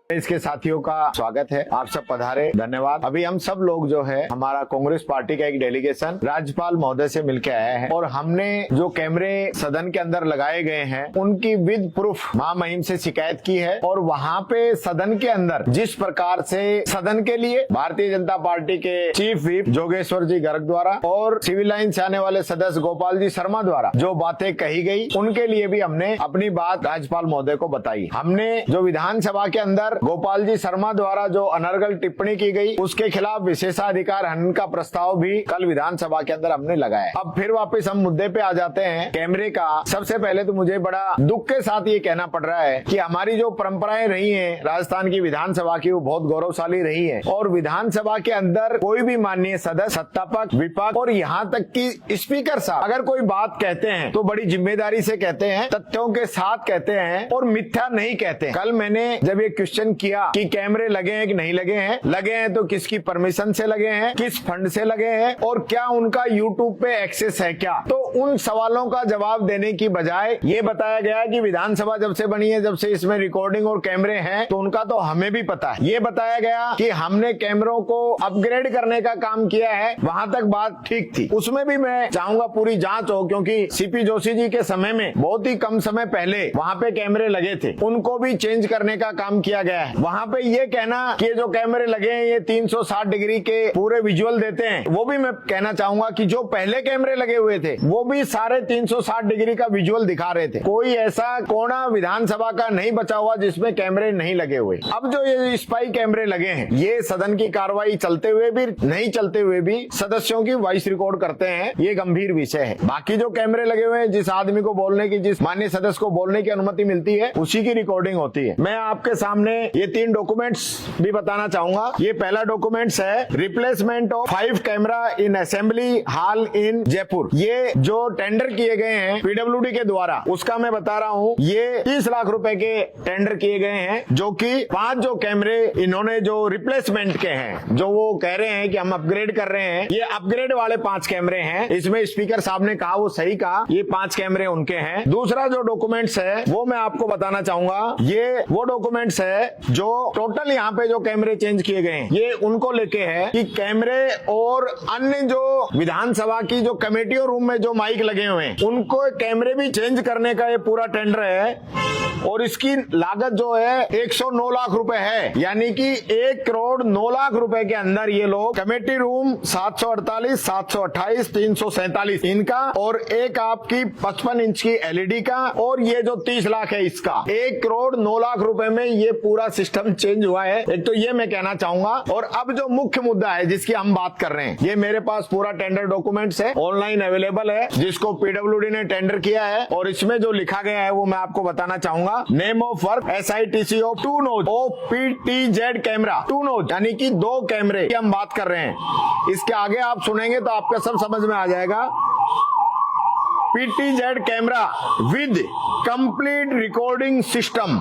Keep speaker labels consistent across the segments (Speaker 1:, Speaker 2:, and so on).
Speaker 1: इसके साथियों का स्वागत है। आप सब पधारे, धन्यवाद। अभी हम सब लोग जो है, हमारा कांग्रेस पार्टी का एक डेलीगेशन राज्यपाल महोदय से मिलकर आया है और हमने जो कैमरे सदन के अंदर लगाए गए हैं उनकी विद प्रूफ महामहिम से शिकायत की है। और वहाँ पे सदन के अंदर जिस प्रकार से सदन के लिए भारतीय जनता पार्टी के चीफ व्हिप जोगेश्वर जी गर्ग द्वारा और सिविल लाइन से आने वाले सदस्य गोपाल जी शर्मा द्वारा जो बातें कही गई, उनके लिए भी हमने अपनी बात राज्यपाल महोदय को बताई। हमने जो विधानसभा के अंदर गोपाल जी शर्मा द्वारा जो अनर्गल टिप्पणी की गई उसके खिलाफ विशेषाधिकार हनन का प्रस्ताव भी कल विधानसभा के अंदर हमने लगाया। अब फिर वापस हम मुद्दे पे आ जाते हैं कैमरे का। सबसे पहले तो मुझे बड़ा दुख के साथ ये कहना पड़ रहा है कि हमारी जो परंपराएं रही हैं राजस्थान की विधानसभा की, वो बहुत गौरवशाली रही है। और विधानसभा के अंदर कोई भी माननीय सदस्य, सत्तापक्ष, विपक्ष और यहाँ तक कि स्पीकर साहब अगर कोई बात कहते हैं तो बड़ी जिम्मेदारी से कहते हैं, तथ्यों के साथ कहते हैं और मिथ्या नहीं कहते। कल मैंने जब ये क्वेश्चन किया कि कैमरे लगे हैं कि नहीं लगे हैं तो किसकी परमिशन से लगे हैं, किस फंड से लगे हैं और क्या उनका यूट्यूब पे एक्सेस है क्या, तो उन सवालों का जवाब देने की बजाय ये बताया गया कि विधानसभा जब से बनी है, जब से इसमें रिकॉर्डिंग और कैमरे हैं तो उनका तो हमें भी पता है। ये बताया गया कि हमने कैमरों को अपग्रेड करने का काम किया है, वहां तक बात ठीक थी। उसमें भी मैं चाहूंगा पूरी जांच हो, क्योंकि सीपी जोशी जी के समय में बहुत ही कम समय पहले वहां पे कैमरे लगे थे, उनको भी चेंज करने का काम किया गया है। वहाँ पे ये कहना कि जो कैमरे लगे हैं ये 360 डिग्री के पूरे विजुअल देते हैं, वो भी मैं कहना चाहूंगा कि जो पहले कैमरे लगे हुए थे वो भी सारे 360 डिग्री का विजुअल दिखा रहे थे। कोई ऐसा कोना विधानसभा का नहीं बचा हुआ जिसमें कैमरे नहीं लगे हुए। अब जो ये स्पाई कैमरे लगे हैं, ये सदन की कार्रवाई चलते हुए भी, नहीं चलते हुए भी सदस्यों की वॉइस रिकॉर्ड करते हैं, ये गंभीर विषय है। बाकी जो कैमरे लगे हुए हैं, जिस आदमी को बोलने की, जिस माननीय सदस्य को बोलने की अनुमति मिलती है उसी की रिकॉर्डिंग होती है। मैं आपके सामने ये 3 डॉक्यूमेंट्स भी बताना चाहूंगा। ये पहला डॉक्यूमेंट्स है replacement of 5 camera in assembly hall in Jaipur. ये जो टेंडर किए गए हैं पीडब्ल्यूडी के द्वारा, उसका मैं बता रहा हूँ। ये 30 लाख रुपए के टेंडर किए गए हैं, जो कि 5 जो कैमरे इन्होंने जो रिप्लेसमेंट के हैं, जो वो कह रहे हैं कि हम अपग्रेड कर रहे हैं, ये अपग्रेड वाले 5 कैमरे हैं। इसमें स्पीकर साहब ने कहा, वो सही कहा, ये 5 कैमरे उनके हैं। दूसरा जो डॉक्यूमेंट्स है वो मैं आपको बताना चाहूंगा। ये वो डॉक्यूमेंट्स है जो टोटल यहाँ पे जो कैमरे चेंज किए गए हैं, ये उनको लेके है कि कैमरे और अन्य जो विधानसभा की जो कमेटियों रूम में जो माइक लगे हुए हैं उनको कैमरे भी चेंज करने का ये पूरा टेंडर है। और इसकी लागत जो है 109 लाख रुपए है, यानी कि 1 करोड़ 9 लाख रुपए के अंदर ये लोग कमेटी रूम 748, 728, 347 इनका और एक आपकी 55 इंच की एलईडी का और ये जो 30 लाख है इसका 1 करोड़ 9 लाख रुपए में ये पूरा सिस्टम चेंज हुआ है। एक तो ये मैं कहना चाहूंगा। और अब जो मुख्य मुद्दा है जिसकी हम बात कर रहे हैं, ये मेरे पास पूरा टेंडर डॉक्यूमेंट्स है, ऑनलाइन अवेलेबल है, जिसको पीडब्ल्यूडी ने टेंडर किया है। और इसमें जो लिखा गया है वो मैं आपको बताना चाहूंगा। Name of work SITC of 2 nos OPTZ camera 2 nos, यानी कि 2 कैमरे की हम बात कर रहे हैं। इसके आगे आप सुनेंगे तो आपका सब समझ में आ जाएगा। PTZ camera with complete recording system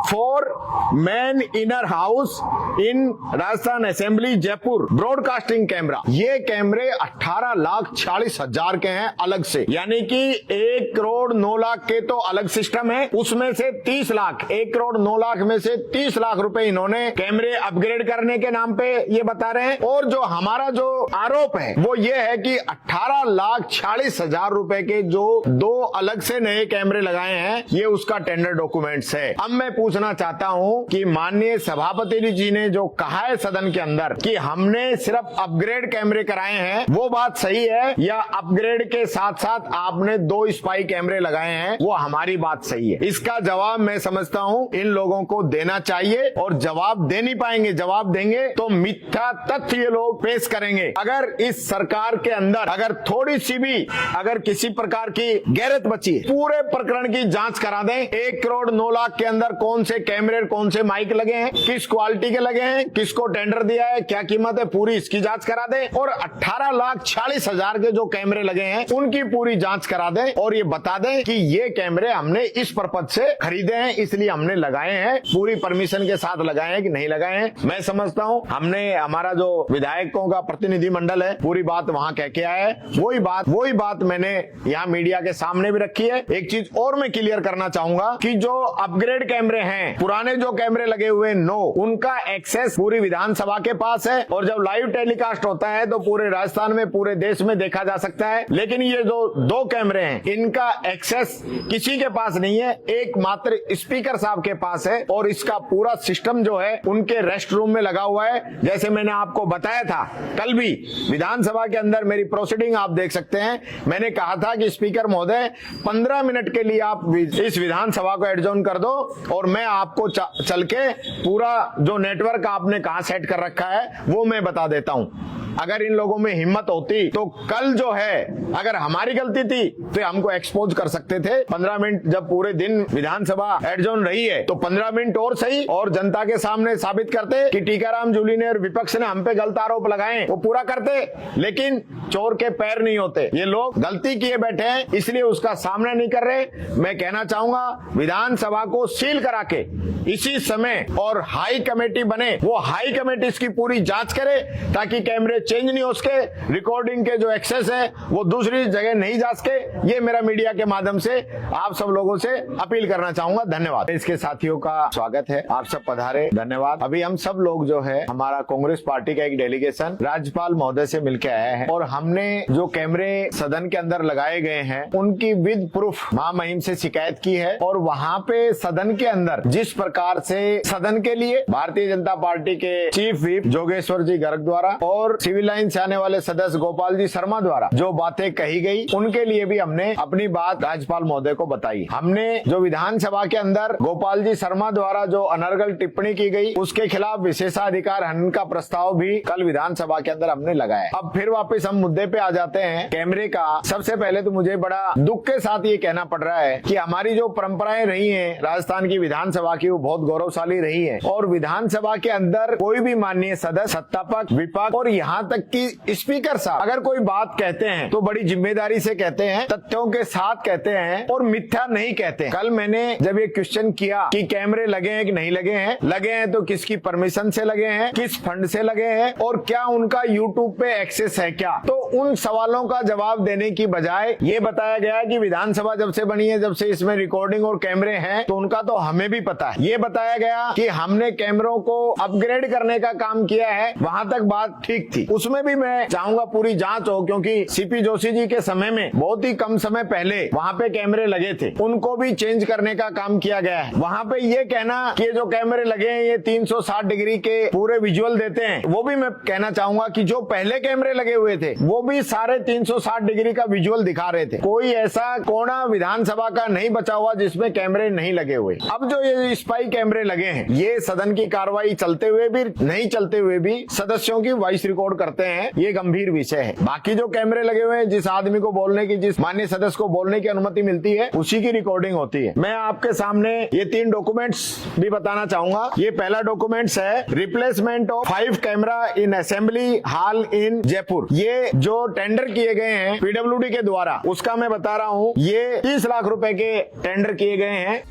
Speaker 1: for man inner house in Rajasthan assembly Jaipur broadcasting camera. ये कैमरे 18,46,000 के हैं अलग से, यानी कि 1 करोड़ 9 लाख के तो अलग सिस्टम है, उसमें से 30 लाख 1 करोड़ 9 लाख में से 30 लाख रुपए इन्होंने कैमरे अपग्रेड करने के नाम पे ये बता रहे हैं। और जो हमारा जो आरोप है वो ये है कि 18,46,000 रुपए के जो 2 अलग से नए कैमरे लगाए हैं, ये उसका टेंडर डॉक्यूमेंट्स है। अब मैं पूछना चाहता हूं कि माननीय सभापति जी ने जो कहा है सदन के अंदर कि हमने सिर्फ अपग्रेड कैमरे कराए हैं, वो बात सही है या अपग्रेड के साथ साथ आपने 2 स्पाई कैमरे लगाए हैं, वो हमारी बात सही है? इसका जवाब मैं समझता हूं इन लोगों को देना चाहिए और जवाब दे नहीं पाएंगे, जवाब देंगे तो मिथ्या तथ्य ये लोग पेश करेंगे। अगर इस सरकार के अंदर अगर थोड़ी सी भी अगर किसी प्रकार की गैरत बची है, पूरे प्रकरण की जांच करा दें। 1 करोड़ 9 लाख के अंदर कौन से कैमरे, कौन से माइक लगे हैं, किस क्वालिटी के लगे हैं, किसको टेंडर दिया है, क्या कीमत है, पूरी इसकी जांच करा दें। और 18,46,000 के जो कैमरे लगे हैं उनकी पूरी जांच करा दें और ये बता दें कि ये कैमरे हमने इस पर्पज से खरीदे हैं, इसलिए हमने लगाए हैं, पूरी परमिशन के साथ लगाए हैं कि नहीं लगाए हैं। मैं समझता हूं हमने, हमारा जो विधायकों का प्रतिनिधि मंडल है, पूरी बात वहां कह के आया है। वही बात मैंने यहाँ मीडिया के सामने भी रखी है। एक चीज और मैं क्लियर करना चाहूंगा कि जो अपग्रेड कैमरे हैं हैं, पुराने जो कैमरे लगे हुए नो, उनका एक्सेस पूरी विधानसभा के पास है और जब लाइव टेलीकास्ट होता है तो पूरे राजस्थान में, पूरे देश में देखा जा सकता है। लेकिन ये जो दो कैमरे हैं, इनका एक्सेस किसी के पास नहीं है, एकमात्र स्पीकर साहब के पास है और इसका पूरा सिस्टम जो है उनके रेस्ट रूम में लगा हुआ है। जैसे मैंने आपको बताया था कल भी विधानसभा के अंदर, मेरी प्रोसीडिंग आप देख सकते हैं, मैंने कहा था कि स्पीकर महोदय 15 मिनट के लिए आप इस विधानसभा को एडजॉर्न कर दो और मैं आपको चल के पूरा जो नेटवर्क आपने कहां सेट कर रखा है वो मैं बता देता हूं। अगर इन लोगों में हिम्मत होती तो कल जो है, अगर हमारी गलती थी तो हमको एक्सपोज कर सकते थे। 15 मिनट जब पूरे दिन विधानसभा एडजॉर्न रही है तो 15 मिनट और सही, और जनता के सामने साबित करते कि टीकाराम जूली ने और विपक्ष ने हम पे गलत आरोप लगाए, वो पूरा करते। लेकिन चोर के पैर नहीं होते, ये लोग गलती किए बैठे हैं इसलिए उसका सामना नहीं कर रहे। मैं कहना चाहूंगा विधानसभा को सील करा के इसी समय और हाई कमेटी बने, वो हाई कमेटी इसकी पूरी जांच करे ताकि कैमरे चेंज नहीं हो सके, रिकॉर्डिंग के जो एक्सेस है वो दूसरी जगह नहीं जा सके। ये मेरा मीडिया के माध्यम से आप सब लोगों से अपील करना चाहूंगा। धन्यवाद। इसके साथियों का स्वागत है, आप सब पधारे, धन्यवाद। अभी हम सब लोग जो है, हमारा कांग्रेस पार्टी का एक डेलीगेशन राज्यपाल महोदय से मिलकर आया है और हमने जो कैमरे सदन के अंदर लगाए गए हैं उनकी विद प्रूफ महामहिम से शिकायत की है और वहाँ पे सदन के अंदर जिस प्रकार से सदन के लिए भारतीय जनता पार्टी के चीफ व्हिप जोगेश्वर जी गर्ग द्वारा और सिविल लाइन से आने वाले सदस्य गोपाल जी शर्मा द्वारा जो बातें कही गई, उनके लिए भी हमने अपनी बात राज्यपाल महोदय को बताई। हमने जो विधानसभा के अंदर गोपाल जी शर्मा द्वारा जो अनर्गल टिप्पणी की गई उसके खिलाफ विशेषाधिकार हनन का प्रस्ताव भी कल विधानसभा के अंदर हमने लगाया। अब फिर वापस हम मुद्दे पे आ जाते हैं कैमरे का। सबसे पहले तो मुझे बड़ा दुख के साथ ये कहना पड़ रहा है कि हमारी जो परंपराएं रही हैं राजस्थान की विधानसभा की, वो बहुत गौरवशाली रही है और विधानसभा के अंदर कोई भी माननीय सदस्य, सत्तापक्ष, विपक्ष और यहाँ तक कि स्पीकर साहब अगर कोई बात कहते हैं तो बड़ी जिम्मेदारी से कहते हैं, तथ्यों के साथ कहते हैं और मिथ्या नहीं कहते हैं। कल मैंने जब ये क्वेश्चन किया कि कैमरे लगे हैं कि नहीं लगे हैं तो किसकी परमिशन से लगे हैं, किस फंड से लगे हैं और क्या उनका यूट्यूब पे एक्सेस है क्या, तो उन सवालों का जवाब देने की बजाय ये बताया गया कि विधानसभा जब से बनी है, जब से इसमें रिकॉर्डिंग और कैमरे हैं तो उनका तो हमें भी पता है। ये बताया गया कि हमने कैमरों को अपग्रेड करने का काम किया है, वहां तक बात ठीक थी। उसमें भी मैं चाहूंगा पूरी जांच हो, क्योंकि सीपी जोशी जी के समय में बहुत ही कम समय पहले वहां पे कैमरे लगे थे, उनको भी चेंज करने का काम किया गया है। वहां पे ये कहना कि जो कैमरे लगे हैं ये 360 डिग्री के पूरे विजुअल देते हैं, वो भी मैं कहना चाहूंगा कि जो पहले कैमरे लगे हुए थे वो भी सारे 360 डिग्री का विजुअल दिखा रहे थे। कोई ऐसा कोना विधानसभा का नहीं बचा हुआ जिसमें कैमरे नहीं लगे हुए। अब जो ये स्पाई कैमरे लगे हैं, ये सदन की कार्रवाई चलते हुए भी, नहीं चलते हुए भी सदस्यों की वॉइस रिकॉर्ड करते हैं, ये गंभीर विषय है। बाकी जो कैमरे लगे हुए हैं, जिस आदमी को बोलने की, जिस माननीय सदस्य को बोलने की अनुमति मिलती है उसी की रिकॉर्डिंग होती है। मैं आपके सामने ये 3 डॉक्यूमेंट्स भी बताना चाहूंगा। ये पहला डॉक्यूमेंट्स है replacement of 5 camera in assembly hall in Jaipur. ये जो टेंडर किए गए हैं पीडब्ल्यूडी के द्वारा, उसका मैं बता रहा हूँ, ये 30 लाख रुपए के टेंडर किए गए हैं।